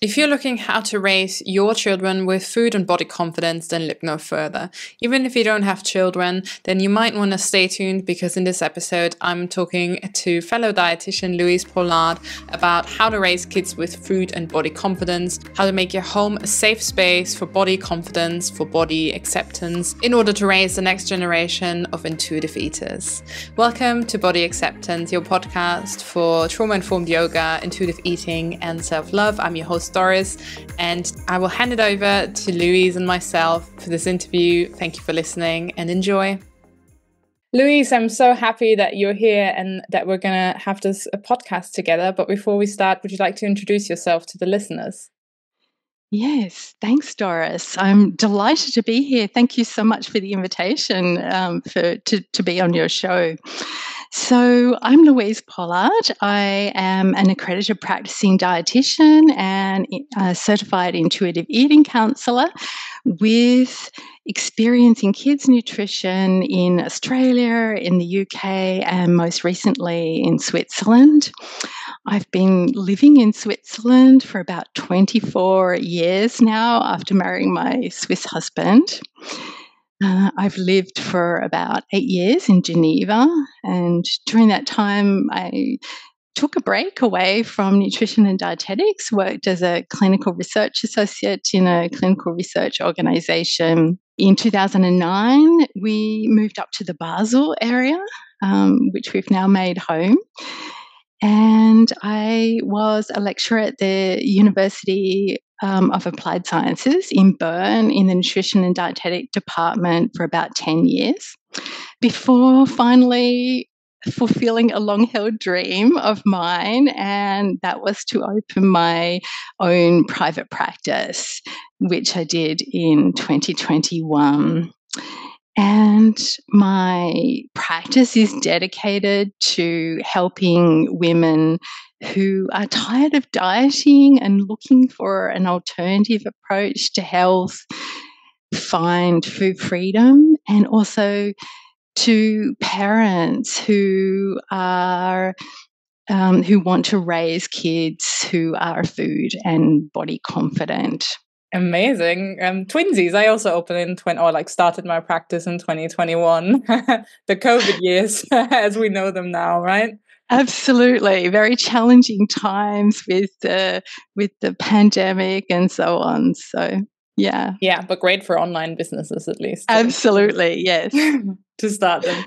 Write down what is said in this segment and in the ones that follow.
If you're looking how to raise your children with food and body confidence, then look no further. Even if you don't have children, then you might want to stay tuned, because in this episode, I'm talking to fellow dietitian Louise Pollard about how to raise kids with food and body confidence, how to make your home a safe space for body confidence, for body acceptance, in order to raise the next generation of intuitive eaters. Welcome to Body Acceptance, your podcast for trauma-informed yoga, intuitive eating, and self-love. I'm your host, Doris, and I will hand it over to Louise and myself for this interview. Thank you for listening and enjoy. Louise, I'm so happy that you're here and that we're going to have this podcast together. But before we start, would you like to introduce yourself to the listeners? Yes, thanks, Doris. I'm delighted to be here. Thank you so much for the invitation to be on your show. So I'm Louise Pollard. I am an accredited practicing dietitian and a certified intuitive eating counsellor with experience in kids nutrition in Australia, in the UK, and most recently in Switzerland. I've been living in Switzerland for about 24 years now after marrying my Swiss husband. I've lived for about 8 years in Geneva, and during that time I took a break away from nutrition and dietetics, worked as a clinical research associate in a clinical research organisation. In 2009, we moved up to the Basel area, which we've now made home. And I was a lecturer at the University of Applied Sciences in Bern in the Nutrition and Dietetic Department for about 10 years, before finally fulfilling a long-held dream of mine, and that was to open my own private practice, which I did in 2021. And my practice is dedicated to helping women who are tired of dieting and looking for an alternative approach to health, find food freedom, and also to parents who are who want to raise kids who are food and body confident. Amazing. Twinsies. I also opened in started my practice in 2021. The COVID years, as we know them now, right? Absolutely. Very challenging times with the pandemic and so on. So, yeah. Yeah, but great for online businesses at least. Absolutely, yes. To start them.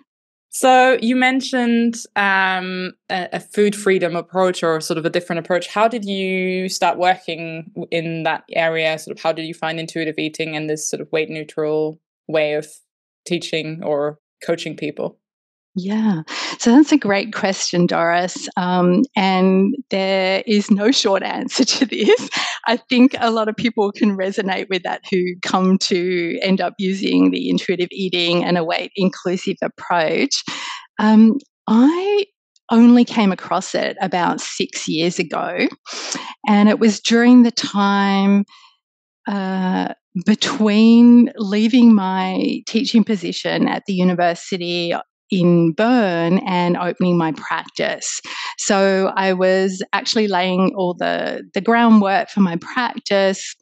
So you mentioned a food freedom approach, or sort of a different approach. How did you start working in that area? Sort of how did you find intuitive eating and this sort of weight neutral way of teaching or coaching people? Yeah, so that's a great question, Doris. And there is no short answer to this. I think a lot of people can resonate with that who come to end up using the intuitive eating and a weight inclusive approach. I only came across it about 6 years ago, and it was during the time between leaving my teaching position at the university in Bern and opening my practice. So I was actually laying all the groundwork for my practice,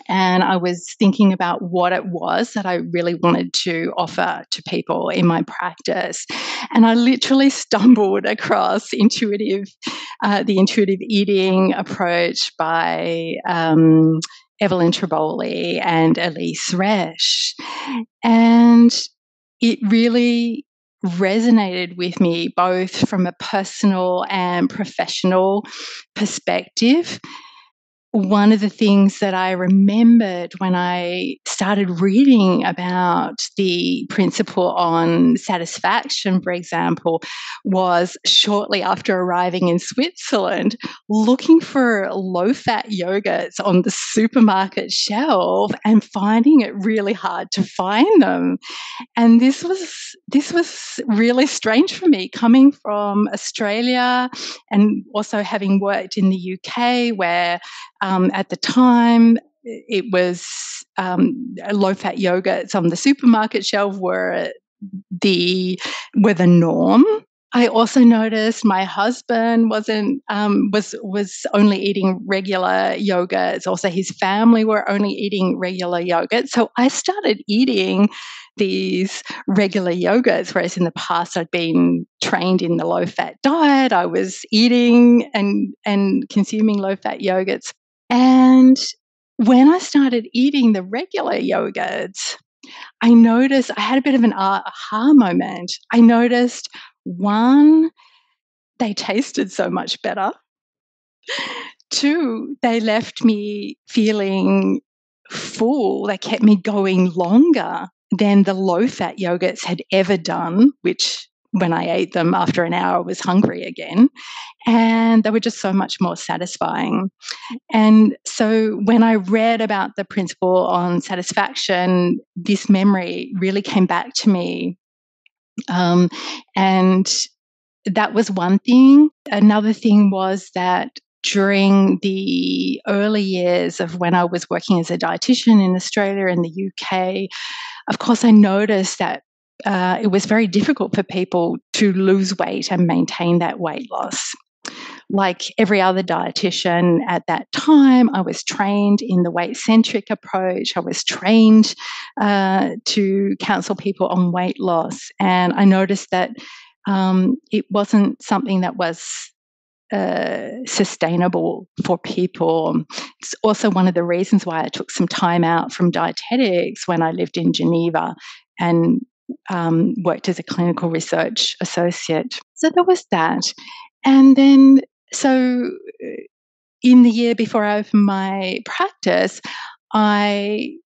and I was thinking about what it was that I really wanted to offer to people in my practice. And I literally stumbled across the intuitive eating approach by Evelyn Triboli and Elise Resch. And it really resonated with me both from a personal and professional perspective. One of the things that I remembered when I started reading about the principle on satisfaction, for example, was shortly after arriving in Switzerland, looking for low-fat yogurts on the supermarket shelf and finding it really hard to find them. And this was really strange for me, coming from Australia and also having worked in the UK, where at the time it was low-fat yogurts on the supermarket shelf were the norm. I also noticed my husband was only eating regular yogurts. Also, his family were only eating regular yogurt. So I started eating these regular yogurts, whereas in the past I'd been trained in the low-fat diet. I was eating and consuming low-fat yogurts. And when I started eating the regular yogurts, I noticed I had a bit of an aha moment. I noticed, one, they tasted so much better. Two, they left me feeling full. They kept me going longer than the low-fat yogurts had ever done, which when I ate them after an hour, I was hungry again. And they were just so much more satisfying. And so when I read about the principle on satisfaction, this memory really came back to me. And that was one thing. Another thing was that during the early years of when I was working as a dietitian in Australia and the UK, of course, I noticed that it was very difficult for people to lose weight and maintain that weight loss. Like every other dietitian at that time, I was trained in the weight-centric approach. I was trained to counsel people on weight loss. And I noticed that it wasn't something that was sustainable for people. It's also one of the reasons why I took some time out from dietetics when I lived in Geneva and worked as a clinical research associate. So there was that. And then, so in the year before I opened my practice, in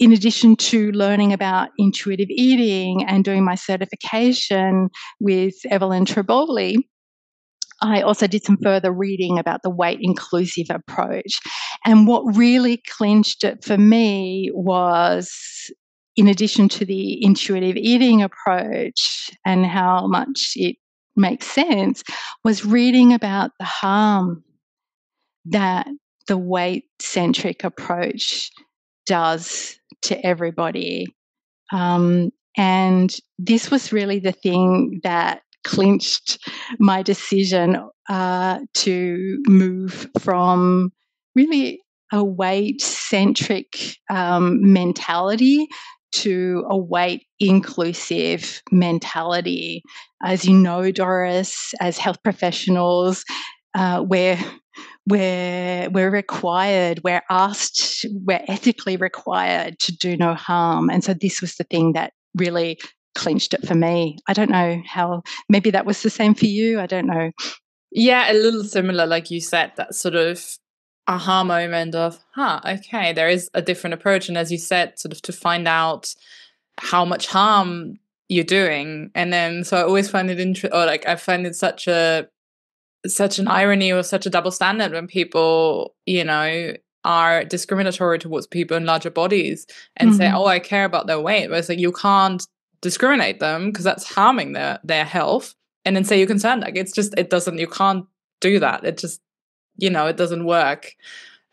addition to learning about intuitive eating and doing my certification with Evelyn Triboli, I also did some further reading about the weight inclusive approach. And what really clinched it for me was, in addition to the intuitive eating approach and how much it makes sense, was reading about the harm that the weight-centric approach does to everybody. And this was really the thing that clinched my decision to move from really a weight-centric mentality to a weight-inclusive mentality. As you know, Doris, as health professionals, we're required, we're asked, we're ethically required to do no harm. And so this was the thing that really clinched it for me. I don't know how, maybe that was the same for you. I don't know. Yeah, a little similar, like you said, that sort of aha moment of, okay, there is a different approach. And as you said, sort of to find out how much harm you're doing. And then, so I always find it interesting, or like I find it such an irony or such a double standard when people, are discriminatory towards people in larger bodies and say, oh, I care about their weight. But it's like, you can't discriminate them because that's harming their health. And then say you're concerned. Like, you can't do that. It just, it doesn't work.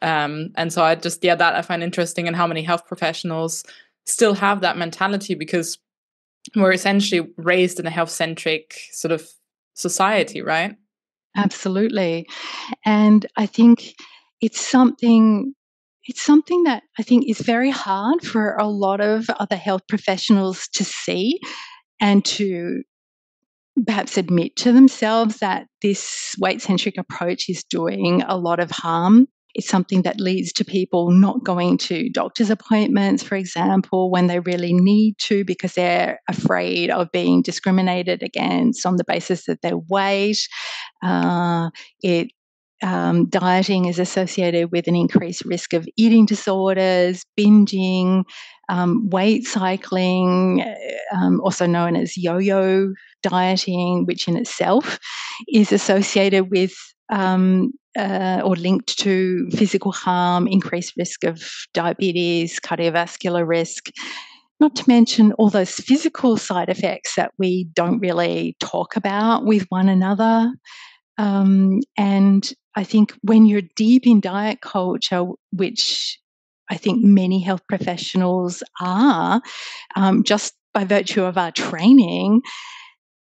And so that I find interesting, and how many health professionals still have that mentality, because we're essentially raised in a health-centric sort of society, right? Absolutely. And I think it's something that I think is very hard for a lot of other health professionals to see and to perhaps admit to themselves that this weight-centric approach is doing a lot of harm. It's something that leads to people not going to doctor's appointments, for example, when they really need to, because they're afraid of being discriminated against on the basis of their weight. Dieting is associated with an increased risk of eating disorders, binging, weight cycling, also known as yo-yo dieting, which in itself is associated with or linked to physical harm, increased risk of diabetes, cardiovascular risk, not to mention all those physical side effects that we don't really talk about with one another. And I think when you're deep in diet culture, which I think many health professionals are, just by virtue of our training,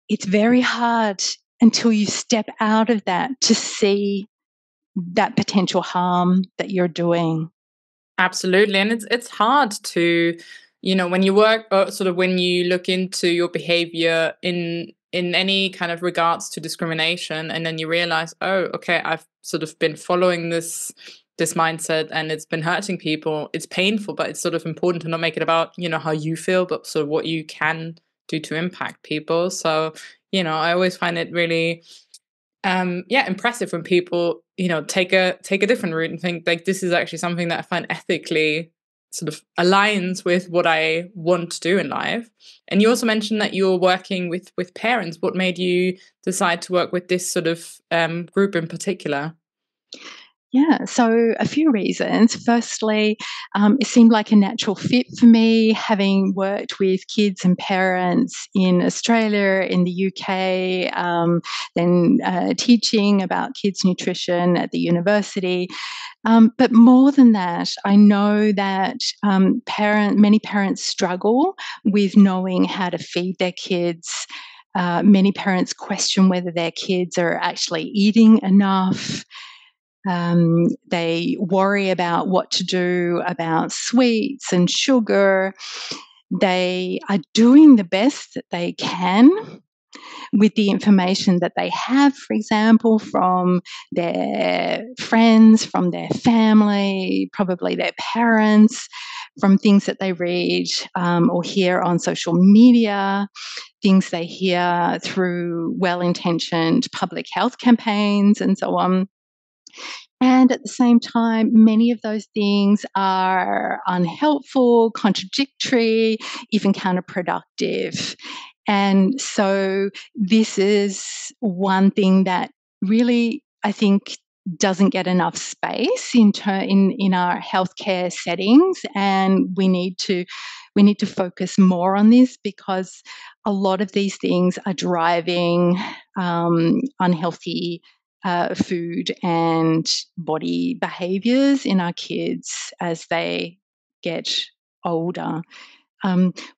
it's very hard until you step out of that to see that potential harm that you're doing. Absolutely. And it's hard to, when you work, or sort of when you look into your behavior in any kind of regards to discrimination, and then you realize, oh, okay, I've sort of been following this mindset and it's been hurting people. It's painful, but it's sort of important to not make it about, how you feel, but sort of what you can do to impact people. So, I always find it really impressive when people, take a different route and think like this is actually something that I find ethically sort of aligns with what I want to do in life. And you also mentioned that you're working with parents. What made you decide to work with this sort of group in particular? Yeah, so a few reasons. Firstly, it seemed like a natural fit for me, having worked with kids and parents in Australia, in the UK, then teaching about kids' nutrition at the university. But more than that, I know that many parents struggle with knowing how to feed their kids. Many parents question whether their kids are actually eating enough. They worry about what to do about sweets and sugar. They are doing the best that they can with the information that they have, for example, from their friends, from their family, probably their parents, from things that they read or hear on social media, things they hear through well intentioned public health campaigns, and so on. And at the same time, many of those things are unhelpful, contradictory, even counterproductive. And so, this is one thing that really, I think, doesn't get enough space in our healthcare settings, and we need to focus more on this, because a lot of these things are driving unhealthy food and body behaviors in our kids as they get older.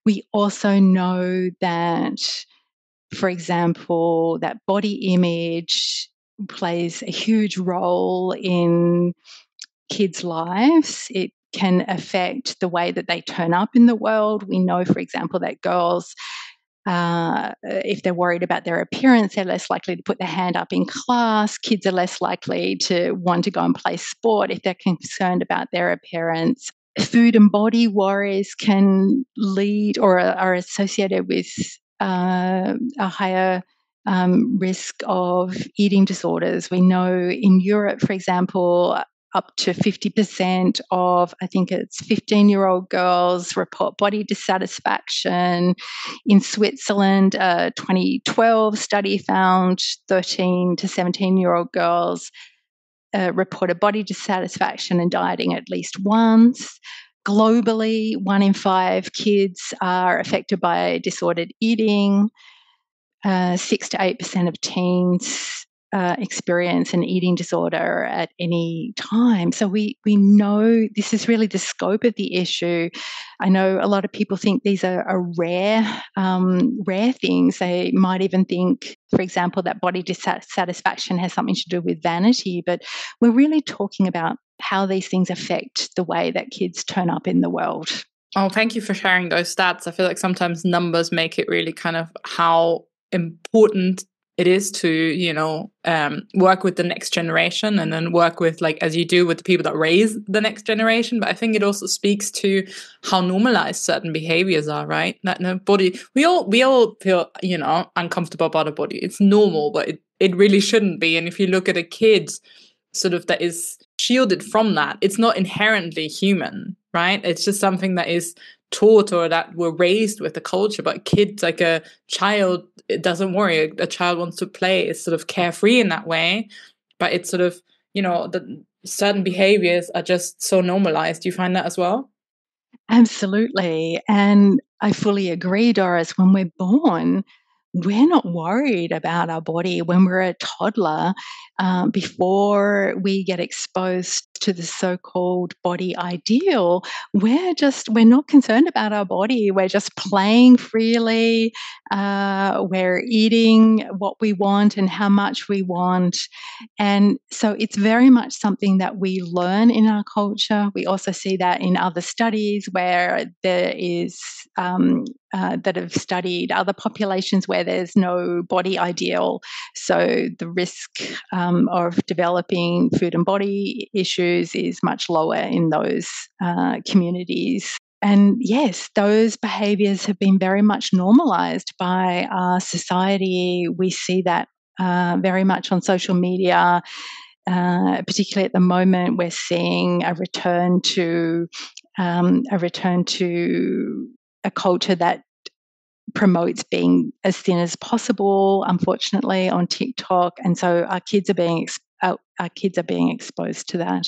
We also know that, for example, that body image plays a huge role in kids' lives. It can affect the way that they turn up in the world. We know, for example, that girls, if they're worried about their appearance, they're less likely to put their hand up in class. Kids are less likely to want to go and play sport if they're concerned about their appearance. Food and body worries can lead or are associated with a higher risk of eating disorders. We know in Europe, for example, up to 50% of, I think it's 15-year-old girls report body dissatisfaction. In Switzerland, a 2012 study found 13 to 17-year-old girls reported body dissatisfaction and dieting at least once. Globally, 1 in 5 kids are affected by disordered eating. 6 to 8% of teens experience an eating disorder at any time. So we know this is really the scope of the issue. I know a lot of people think these are rare things. They might even think, for example, that body dissatisfaction has something to do with vanity, but we're really talking about how these things affect the way that kids turn up in the world. Oh, thank you for sharing those stats. I feel like sometimes numbers make it really kind of how important it is to, work with the next generation, and then work with, like, as you do with the people that raise the next generation. But I think it also speaks to how normalized certain behaviors are, right? That no body, we all feel, uncomfortable about our body. It's normal, but it really shouldn't be. And if you look at a kid sort of that is shielded from that, it's not inherently human, right? It's just something that is taught or that we're raised with the culture. But kids, like a child, it doesn't worry. A child wants to play. It's sort of carefree in that way. But it's sort of, the certain behaviors are just so normalized. Do you find that as well? Absolutely. And I fully agree, Doris. When we're born, we're not worried about our body. When we're a toddler, before we get exposed to the so-called body ideal, we're not concerned about our body. We're just playing freely. We're eating what we want and how much we want. And so it's very much something that we learn in our culture. We also see that in other studies where there is that have studied other populations where there's no body ideal. So the risk of developing food and body issues is much lower in those communities. And yes, those behaviours have been very much normalised by our society. We see that very much on social media. Particularly at the moment, we're seeing a return to a culture that promotes being as thin as possible, unfortunately, on TikTok, and so our kids are being exposed to that.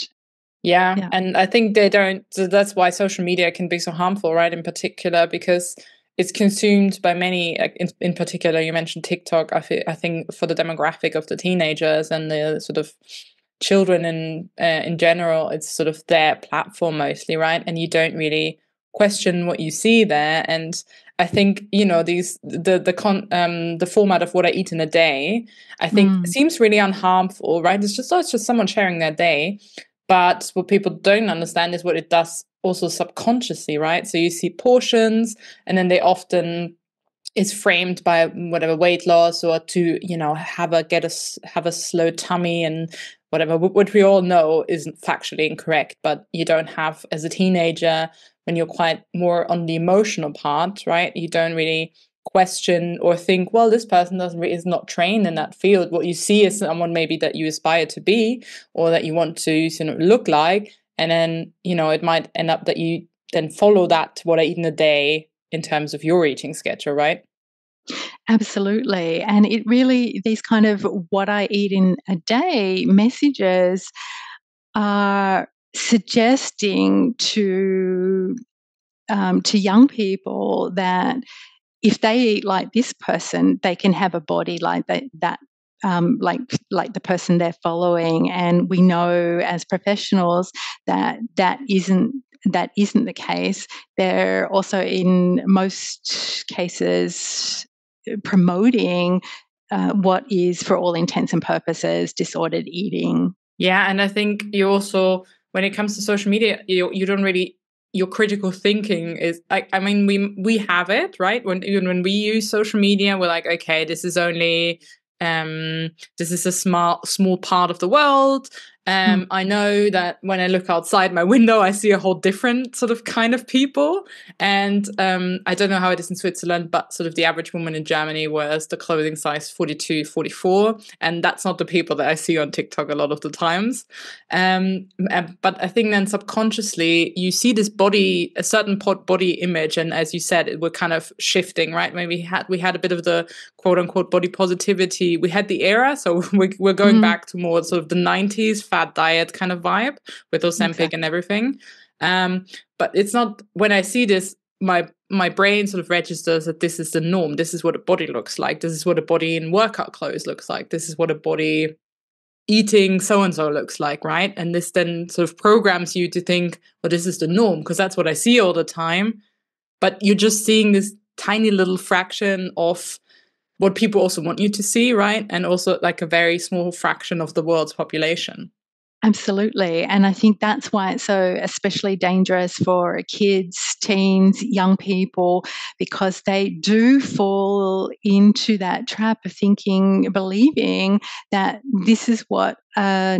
Yeah, and I think they don't. So that's why social media can be so harmful, right? In particular, because it's consumed by many. In particular, you mentioned TikTok. I think for the demographic of the teenagers and the sort of children in general, it's sort of their platform mostly, right? And you don't really question what you see there. And I think the format of what I eat in a day, I think seems really unharmful, right? It's just someone sharing their day. But what people don't understand is what it does also subconsciously, right? So you see portions, and then they often is framed by whatever weight loss or to have a slow tummy and whatever, which we all know isn't factually incorrect. But you don't have, as a teenager, when you're quite more on the emotional part, right? You don't really question or think, well, this person is not trained in that field. What you see is someone maybe that you aspire to be or that you want to look like, and then it might end up that you then follow that to what I eat in a day in terms of your eating schedule, right? Absolutely. And it really, these kind of what I eat in a day messages are suggesting to young people that if they eat like this person, they can have a body like that like the person they're following. And we know as professionals that isn't the case. They're also in most cases promoting what is, for all intents and purposes, disordered eating. Yeah, and I think you also, when it comes to social media, you don't really, your critical thinking is like, I mean, we have it, right? Even when we use social media, we're like, okay, this is only this is a small part of the world. I know that when I look outside my window, I see a whole different sort of kind of people. And I don't know how it is in Switzerland, but sort of the average woman in Germany wears the clothing size 42, 44. And that's not the people that I see on TikTok a lot of the times. But I think then subconsciously you see this body, a certain body image. And as you said, we're kind of shifting, right? Maybe we had a bit of the quote unquote body positivity. We had the era. So we're going back to more sort of the 90s fad diet kind of vibe with Ozempic and everything. But it's not, when I see this, my brain sort of registers that this is the norm. This is what a body looks like. This is what a body in workout clothes looks like. This is what a body eating so-and-so looks like, right? And this then sort of programs you to think, well, this is the norm because that's what I see all the time. But you're just seeing this tiny little fraction of what people also want you to see, right? And also like a very small fraction of the world's population. Absolutely. And I think that's why it's so especially dangerous for kids, teens, young people, because they do fall into that trap of believing that this is what a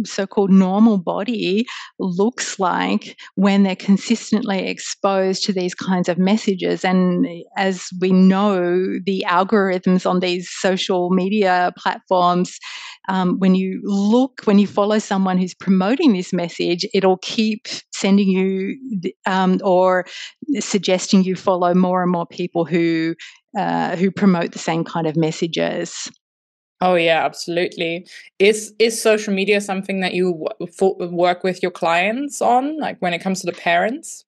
so-called normal body looks like when they're consistently exposed to these kinds of messages. And as we know, the algorithms on these social media platforms, when you follow someone who's promoting this message, it'll keep sending you or suggesting you follow more and more people who promote the same kind of messages. Oh yeah, absolutely. Is social media something that you work with your clients on, like when it comes to the parents?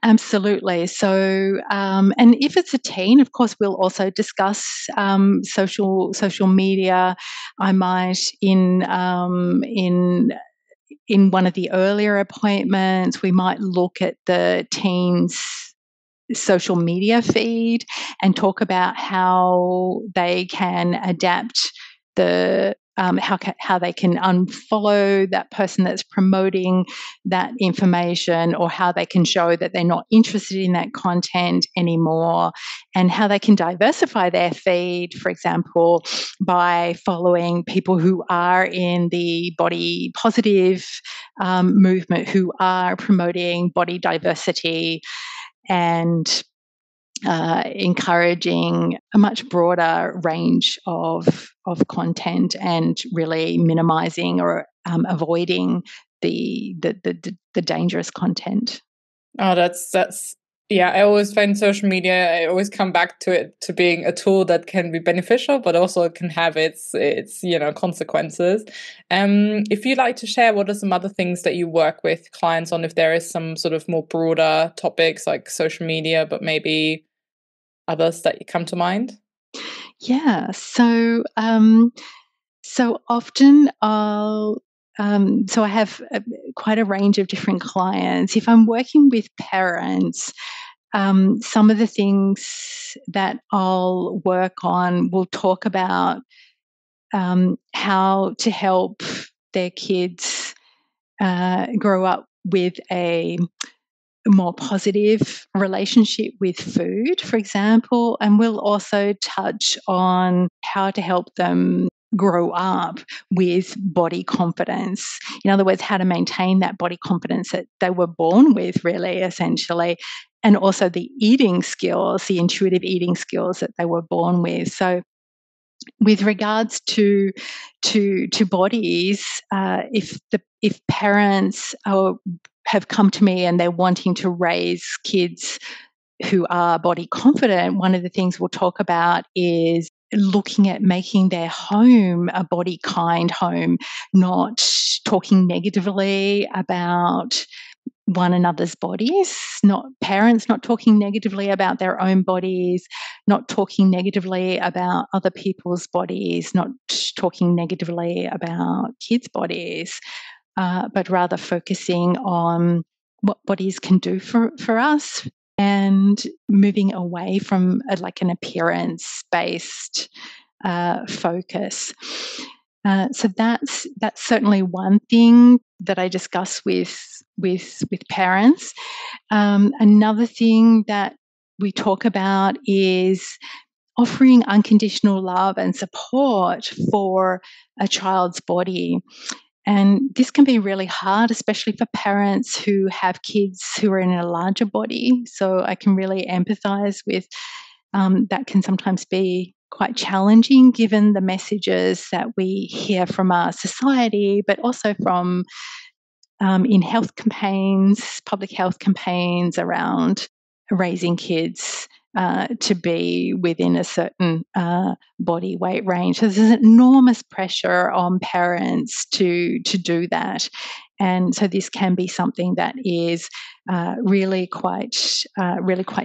Absolutely. So, and if it's a teen, of course, we'll also discuss social media. I might in in one of the earlier appointments, we might look at the teens' social media feed and talk about how they can adapt how they can unfollow that person that's promoting that information, or how they can show that they're not interested in that content anymore, and how they can diversify their feed, for example, by following people who are in the body positive movement, who are promoting body diversity and encouraging a much broader range of content, and really minimising or avoiding the dangerous content. Oh, that's yeah. I always find social media. I always come back to it to being a tool that can be beneficial, but also it can have its consequences. If you'd like to share, what are some other things that you work with clients on? If there is some sort of more broader topics like social media, but maybe others that come to mind? Yeah. So often so I have quite a range of different clients. If I'm working with parents, some of the things that I'll work on will talk about how to help their kids grow up with a more positive relationship with food, for example, and we'll also touch on how to help them grow up with body confidence. In other words, how to maintain that body confidence that they were born with, really, essentially, and also the eating skills, the intuitive eating skills that they were born with. So, with regards to bodies, if parents have come to me and they're wanting to raise kids who are body confident, one of the things we'll talk about is looking at making their home a body kind home, not talking negatively about one another's bodies, not parents not talking negatively about their own bodies, not talking negatively about other people's bodies, not talking negatively about kids' bodies, but rather focusing on what bodies can do for us, and moving away from an appearance-based focus. So that's certainly one thing that I discuss with parents. Another thing that we talk about is offering unconditional love and support for a child's body. And this can be really hard, especially for parents who have kids who are in a larger body. So I can really empathize with that. Can sometimes be quite challenging given the messages that we hear from our society, but also from in health campaigns, public health campaigns around raising kids to be within a certain body weight range. So there's enormous pressure on parents to do that. And so this can be something that is really quite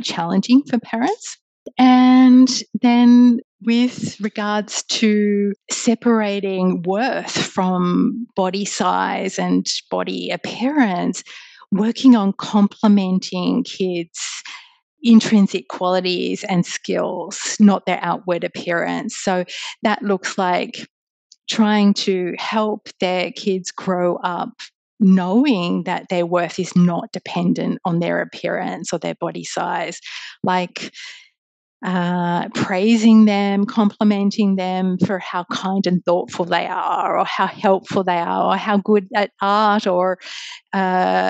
challenging for parents. And then with regards to separating worth from body size and body appearance, working on complementing kids' intrinsic qualities and skills, not their outward appearance. So that looks like trying to help their kids grow up knowing that their worth is not dependent on their appearance or their body size, like praising them, complimenting them for how kind and thoughtful they are, or how helpful they are, or how good at art or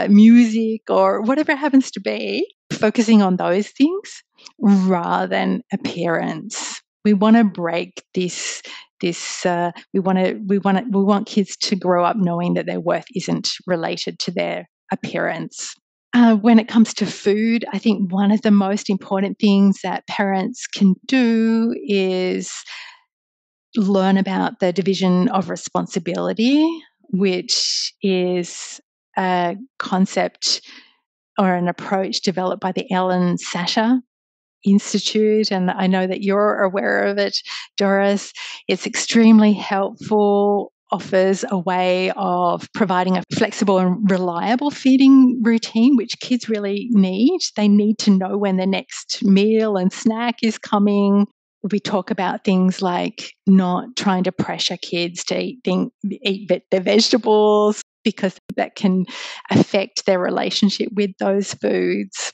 music, or whatever it happens to be, focusing on those things rather than appearance. We want to break this. We want kids to grow up knowing that their worth isn't related to their appearance. When it comes to food, I think one of the most important things that parents can do is learn about the division of responsibility, which is a concept or an approach developed by the Ellen Satter Institute, and I know that you're aware of it, Doris. It's extremely helpful offers a way of providing a flexible and reliable feeding routine, which kids really need. They need to know when their next meal and snack is coming. We talk about things like not trying to pressure kids to eat their vegetables, because that can affect their relationship with those foods.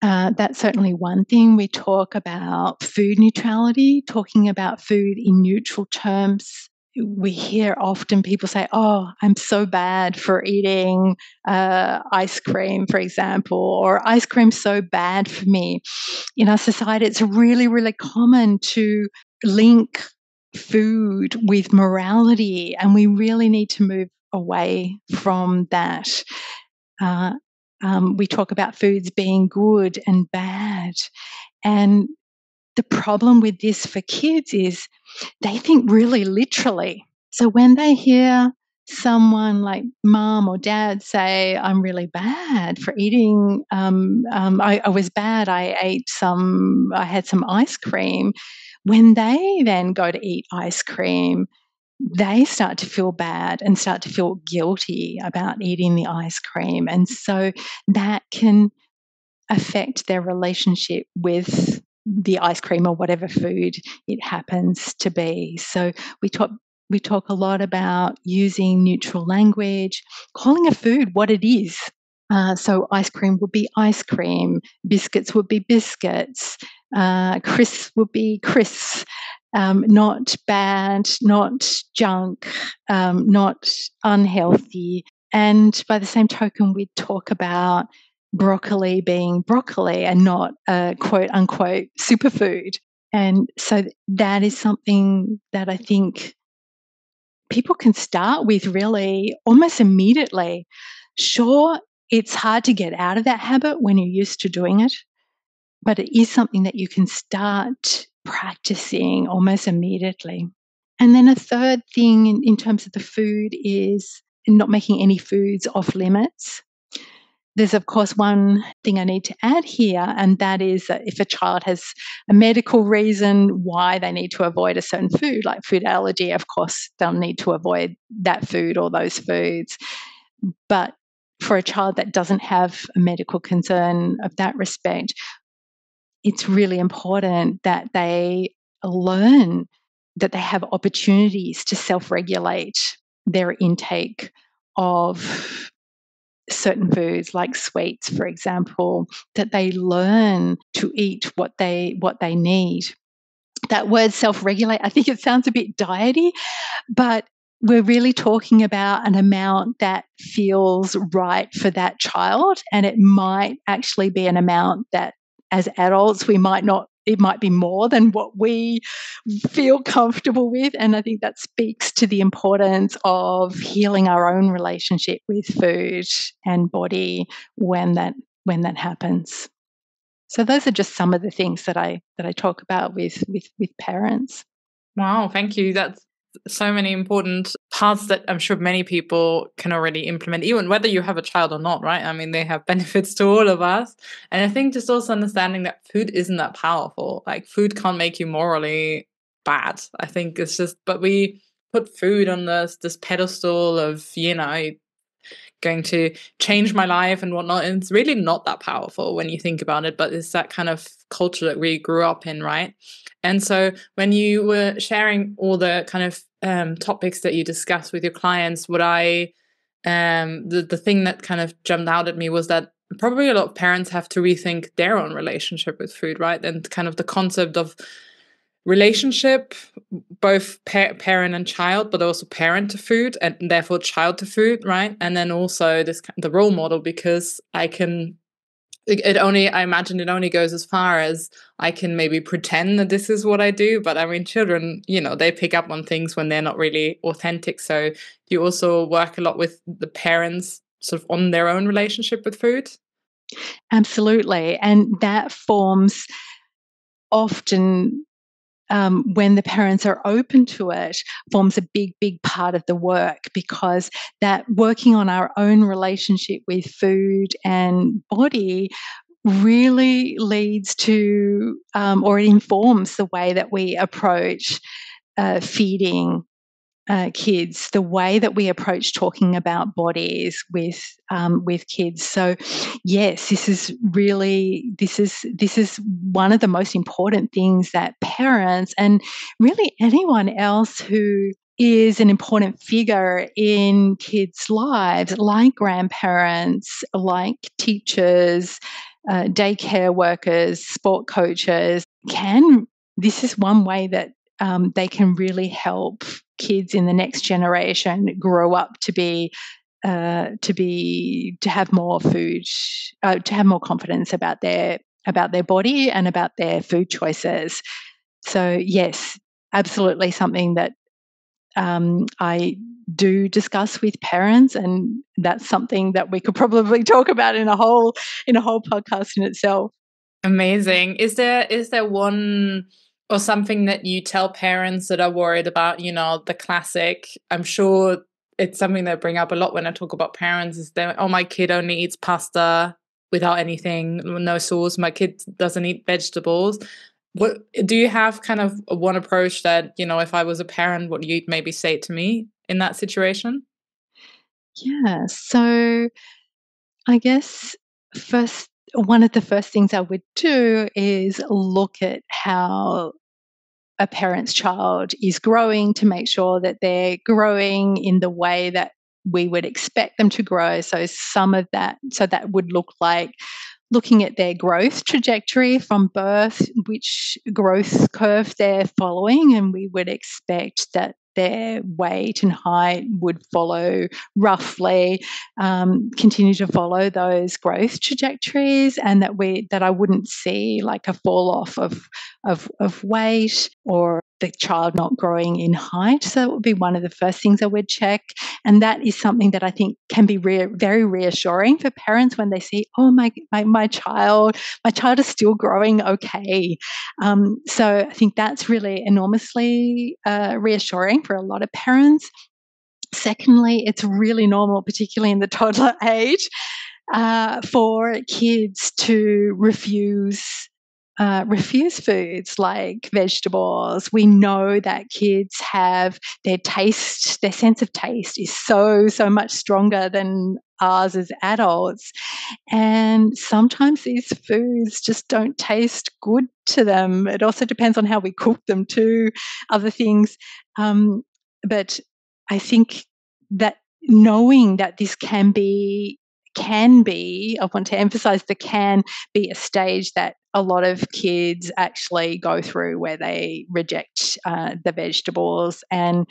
That's certainly one thing. We talk about food neutrality, talking about food in neutral terms. We hear often people say, "Oh, I'm so bad for eating ice cream," for example, or "Ice cream's so bad for me." In our society, it's really, really common to link food with morality, and we really need to move away from that. Uh, we talk about foods being good and bad. And the problem with this for kids is they think really literally. So when they hear someone like mom or dad say, "I'm really bad for eating, I was bad, I had some ice cream," when they then go to eat ice cream, they start to feel bad and start to feel guilty about eating the ice cream. And so that can affect their relationship with the ice cream or whatever food it happens to be. So we talk a lot about using neutral language, calling a food what it is. So ice cream would be ice cream, biscuits would be biscuits, crisps would be crisps. Not bad, not junk, not unhealthy. And by the same token, we talk about broccoli being broccoli and not a quote unquote superfood. And so that is something that I think people can start with really almost immediately. Sure, it's hard to get out of that habit when you're used to doing it, but it is something that you can start practicing almost immediately. And then a third thing in terms of the food is not making any foods off limits. There's, of course, one thing I need to add here, and that is that if a child has a medical reason why they need to avoid a certain food, like food allergy, of course, they'll need to avoid that food or those foods. But for a child that doesn't have a medical concern of that respect, it's really important that they learn that they have opportunities to self-regulate their intake of certain foods like sweets, for example, that they learn to eat what they need. That word self-regulate, I think it sounds a bit diety, but we're really talking about an amount that feels right for that child, and it might actually be an amount that as adults we might not, it might be more than what we feel comfortable with. And I think that speaks to the importance of healing our own relationship with food and body when that happens. So those are just some of the things that I talk about with parents. Wow, thank you. That's so many important parts that I'm sure many people can already implement, even whether you have a child or not, right? I mean, they have benefits to all of us. And I think just also understanding that food isn't that powerful. Like, food can't make you morally bad. I think it's just, but we put food on this pedestal of, going to change my life and whatnot. And it's really not that powerful when you think about it, but it's that kind of culture that we grew up in, right? And so when you were sharing all the kind of topics that you discussed with your clients, the thing that kind of jumped out at me was that probably a lot of parents have to rethink their own relationship with food, right? And kind of the concept of relationship, both parent and child, but also parent to food and therefore child to food, right? And then also the role model, because I imagine it only goes as far as I can maybe pretend that this is what I do. But I mean, children, they pick up on things when they're not really authentic. So you also work a lot with the parents sort of on their own relationship with food? Absolutely. And that forms often, when the parents are open to it, forms a big, big part of the work, because that working on our own relationship with food and body really leads to, or it informs the way that we approach feeding kids, the way that we approach talking about bodies with kids. So, yes, this is one of the most important things that parents and really anyone else who is an important figure in kids' lives, like grandparents, like teachers, daycare workers, sport coaches, this is one way that they can really help kids in the next generation grow up to have more food, to have more confidence about their body and about their food choices. So yes, absolutely something that I do discuss with parents, and that's something that we could probably talk about in a whole podcast in itself. Amazing. Is there one or something that you tell parents that are worried about, the classic? I'm sure it's something that I bring up a lot when I talk about parents, is that, oh, my kid only eats pasta without anything, no sauce. My kid doesn't eat vegetables. What do you have kind of one approach that, if I was a parent, what you'd maybe say to me in that situation? Yeah. So I guess one of the first things I would do is look at how a parent's child is growing to make sure that they're growing in the way that we would expect them to grow. So that would look like looking at their growth trajectory from birth, which growth curve they're following, and we would expect that their weight and height would follow roughly, continue to follow those growth trajectories, and that I wouldn't see like a fall off of weight or the child not growing in height. So that would be one of the first things I would check. And that is something that I think can be very reassuring for parents when they see, oh, my child is still growing okay. So I think that's really enormously reassuring for a lot of parents. Secondly, it's really normal, particularly in the toddler age, for kids to refuse foods like vegetables. We know that kids have their sense of taste is so much stronger than ours as adults. And sometimes these foods just don't taste good to them. It also depends on how we cook them too, other things. But I think that knowing that this can be, I want to emphasize the can be a stage that a lot of kids actually go through where they reject the vegetables, and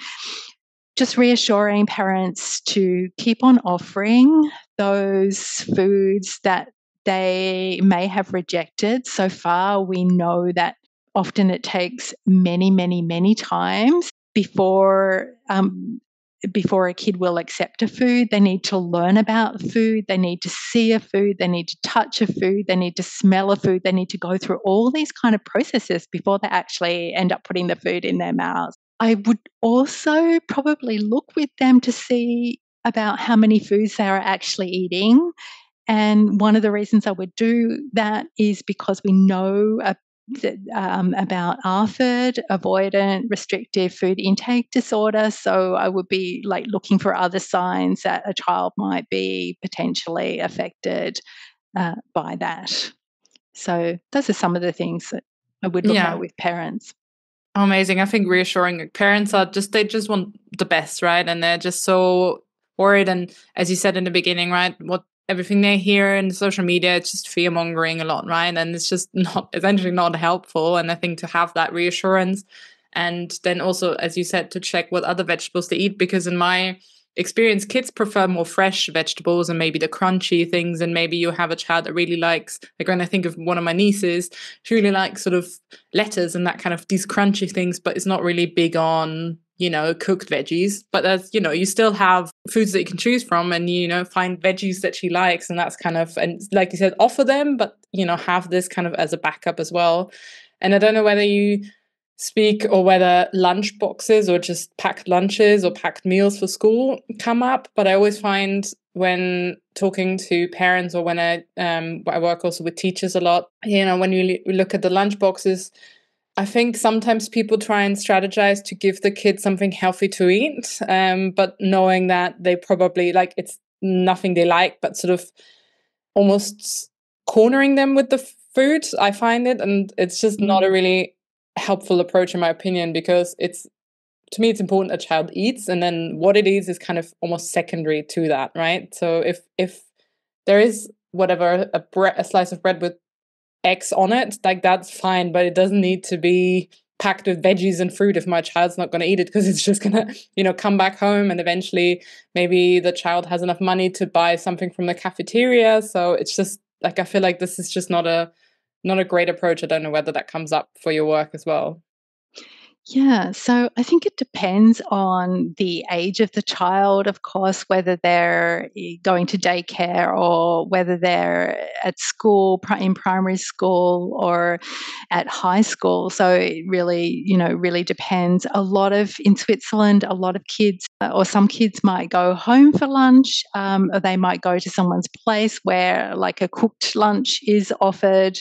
just reassuring parents to keep on offering those foods that they may have rejected. So far, we know that often it takes many, many, many times before a kid will accept a food. They need to learn about food. They need to see a food. They need to touch a food. They need to smell a food. They need to go through all these kind of processes before they actually end up putting the food in their mouths. I would also probably look with them to see about how many foods they are actually eating. And one of the reasons I would do that is because we know about ARFID, avoidant restrictive food intake disorder. So I would be like looking for other signs that a child might be potentially affected by that. So those are some of the things that I would look at with parents. Amazing. I think reassuring parents they just want the best, right? And they're just so worried. And as you said in the beginning, right, everything they hear in social media, it's just fear mongering a lot, right? And it's just essentially not helpful. And I think to have that reassurance, and then also, as you said, to check what other vegetables they eat, because in my experience, kids prefer more fresh vegetables and maybe the crunchy things. And maybe you have a child that really likes, like when I think of one of my nieces, she really likes sort of lettuce and that kind of these crunchy things, but it's not really big on, cooked veggies. But that's, you still have foods that you can choose from, and, find veggies that she likes. And that's kind of, and like you said, offer them, but, have this kind of as a backup as well. And I don't know whether you speak or whether lunch boxes or just packed lunches or packed meals for school come up. But I always find when talking to parents, or when I work also with teachers a lot, when you look at the lunch boxes, I think sometimes people try and strategize to give the kids something healthy to eat, but knowing that they probably it's nothing they like, but sort of almost cornering them with the food. I find it, and it's just not a really helpful approach in my opinion, because to me it's important a child eats, and then what it is kind of almost secondary to that, right? So if there is whatever a slice of bread with eggs on it, that's fine, but it doesn't need to be packed with veggies and fruit if my child's not going to eat it, because it's just going to come back home, and eventually maybe the child has enough money to buy something from the cafeteria. So it's just I feel like this is just not a great approach. I don't know whether that comes up for your work as well. Yeah, so I think it depends on the age of the child, of course, whether they're going to daycare or whether they're at school, in primary school or at high school. So it really, really depends. In Switzerland, a lot of kids or some kids might go home for lunch, or they might go to someone's place where a cooked lunch is offered.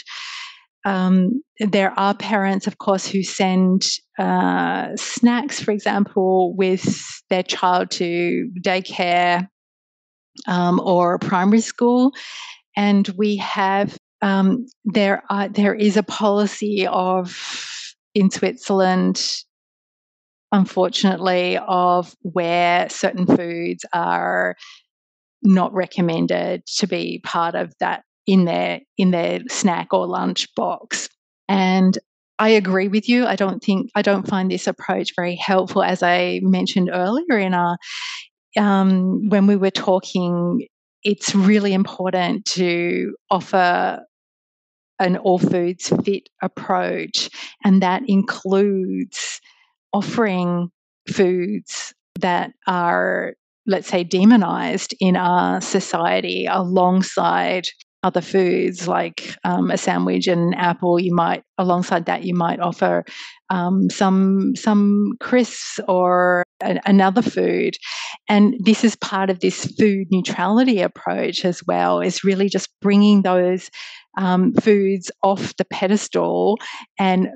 There are parents, of course, who send snacks, for example, with their child to daycare or primary school, and we have there is a policy in Switzerland, unfortunately, of where certain foods are not recommended to be part of that in their snack or lunch box. And I agree with you. I don't find this approach very helpful. As I mentioned earlier in our when we were talking, it's really important to offer an all foods fit approach, and that includes offering foods that are, let's say, demonized in our society alongside other foods like a sandwich and an apple. Alongside that, you might offer some crisps or another food. And this is part of this food neutrality approach as well, is really just bringing those foods off the pedestal and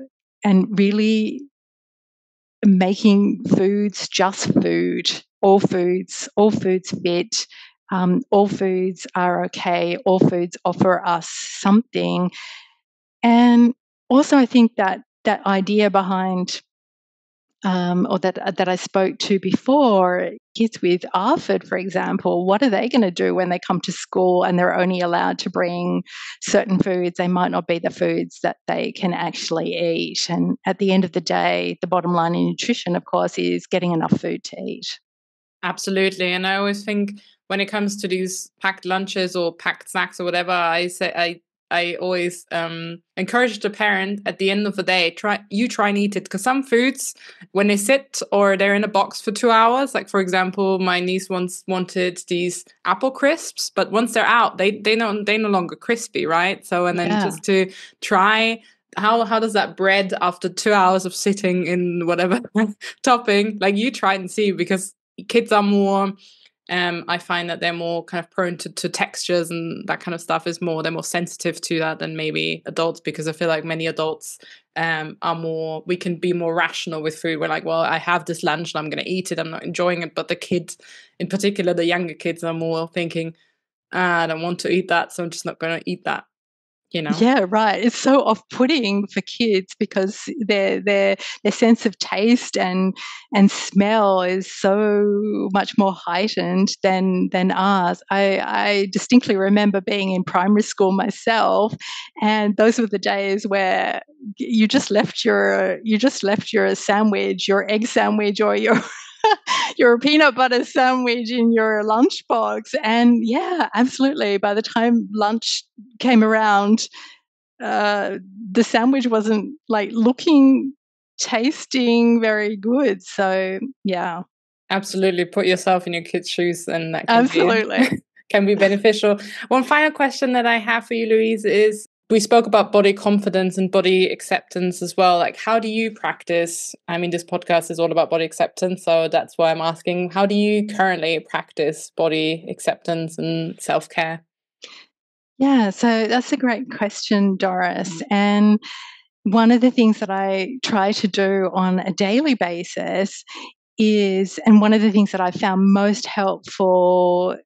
really making foods just food. All foods fit. All foods are okay. All foods offer us something. And also, I think that idea behind, or that I spoke to before, kids with ARFID, for example, what are they going to do when they come to school and they're only allowed to bring certain foods? They might not be the foods that they can actually eat. And at the end of the day, the bottom line in nutrition, of course, is getting enough food to eat. Absolutely. And I always think when it comes to these packed lunches or packed snacks or whatever, I always encourage the parent at the end of the day, try and eat it, because some foods, when they sit or they're in a box for 2 hours, like for example, my niece once wanted these apple crisps, but once they're out, they no longer crispy, right? So and then just to try. How does that bread, after 2 hours of sitting in whatever topping, you try and see, because kids are more, I find that they're more kind of prone to textures and that kind of stuff. They're more sensitive to that than maybe adults, because I feel like many adults we can be more rational with food. We're like, well, I have this lunch and I'm going to eat it. I'm not enjoying it. But the kids, in particular, the younger kids, are more thinking, I don't want to eat that, so I'm just not going to eat that. Yeah, right. It's so off-putting for kids because their sense of taste and smell is so much more heightened than ours. I distinctly remember being in primary school myself, and those were the days where you just left your sandwich, your egg sandwich, or your your peanut butter sandwich in your lunchbox. And yeah, absolutely. By the time lunch came around, the sandwich wasn't looking, tasting very good. So yeah, Absolutely. Put yourself in your kids' shoes, and that can absolutely. can be beneficial. One final question that I have for you, Louise, is we spoke about body confidence and body acceptance as well. How do you practice? I mean, this podcast is all about body acceptance, so that's why I'm asking. How do you currently practice body acceptance and self-care? Yeah, so that's a great question, Doris. And one of the things that I try to do on a daily basis is, and one of the things that I found most helpful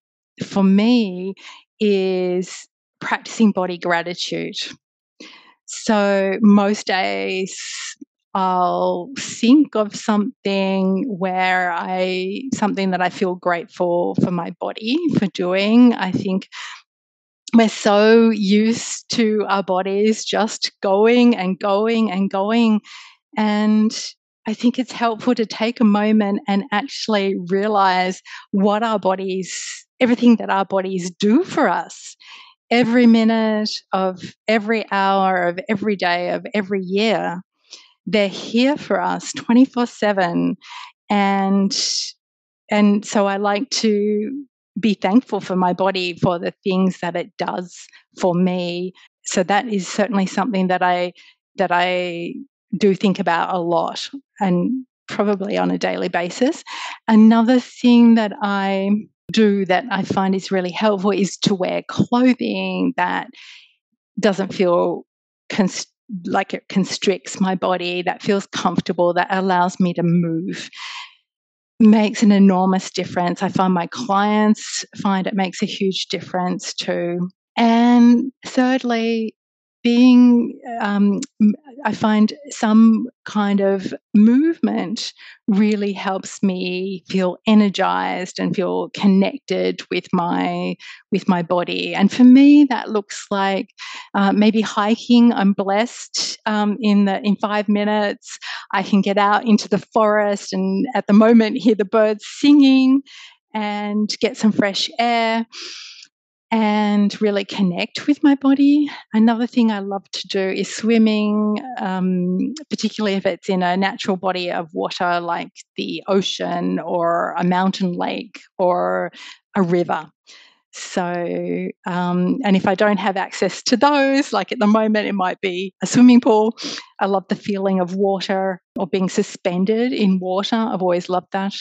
for me is practicing body gratitude. So most days I'll think of something something that I feel grateful for my body for doing. I think we're so used to our bodies just going and going and going. And I think it's helpful to take a moment and actually realize everything that our bodies do for us every minute of every hour of every day of every year. They're here for us 24/7. And so I like to be thankful for my body for the things that it does for me. So that is certainly something that I do think about a lot, and probably on a daily basis. Another thing that I do that I find is really helpful is to wear clothing that doesn't feel like it constricts my body, that feels comfortable, that allows me to move. Makes an enormous difference. I find my clients find it makes a huge difference too. And thirdly, I find some kind of movement really helps me feel energized and feel connected with my body. And for me, that looks like maybe hiking. I'm blessed in 5 minutes. I can get out into the forest and at the moment hear the birds singing and get some fresh air and really connect with my body. Another thing I love to do is swimming, particularly if it's in a natural body of water like the ocean or a mountain lake or a river. So, and if I don't have access to those, like at the moment it might be a swimming pool, I love the feeling of water or being suspended in water. I've always loved that.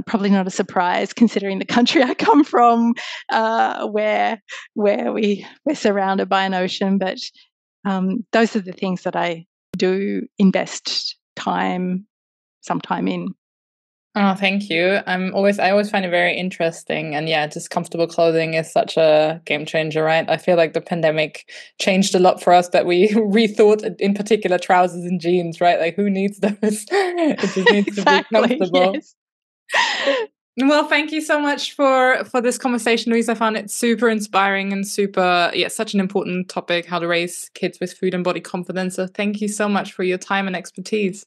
Probably not a surprise considering the country I come from, where we're surrounded by an ocean. But those are the things that I do invest some time in. Oh, thank you. I always find it very interesting. And yeah, just comfortable clothing is such a game changer, right? I feel like the pandemic changed a lot for us, that we rethought, in particular, trousers and jeans, right? Like, who needs those? It just needs to be comfortable. Yes. Well, thank you so much for this conversation, Louise. I found it super inspiring and such an important topic, how to raise kids with food and body confidence. So thank you so much for your time and expertise.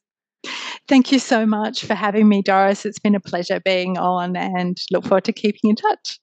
Thank you so much for having me, Doris. It's been a pleasure being on, and look forward to keeping in touch.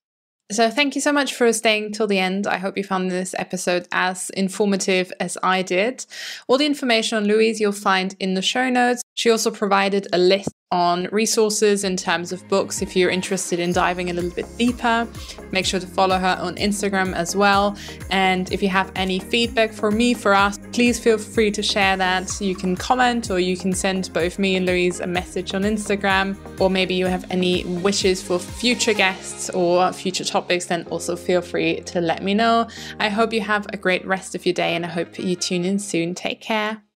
So thank you so much for staying till the end. I hope you found this episode as informative as I did. All the information on Louise you'll find in the show notes. She also provided a list on resources in terms of books if you're interested in diving a little bit deeper. Make sure to follow her on Instagram as well. And if you have any feedback for me, for us, please feel free to share that. You can comment, or you can send both me and Louise a message on Instagram. Or maybe you have any wishes for future guests or future topics, then also feel free to let me know. I hope you have a great rest of your day, and I hope you tune in soon. Take care.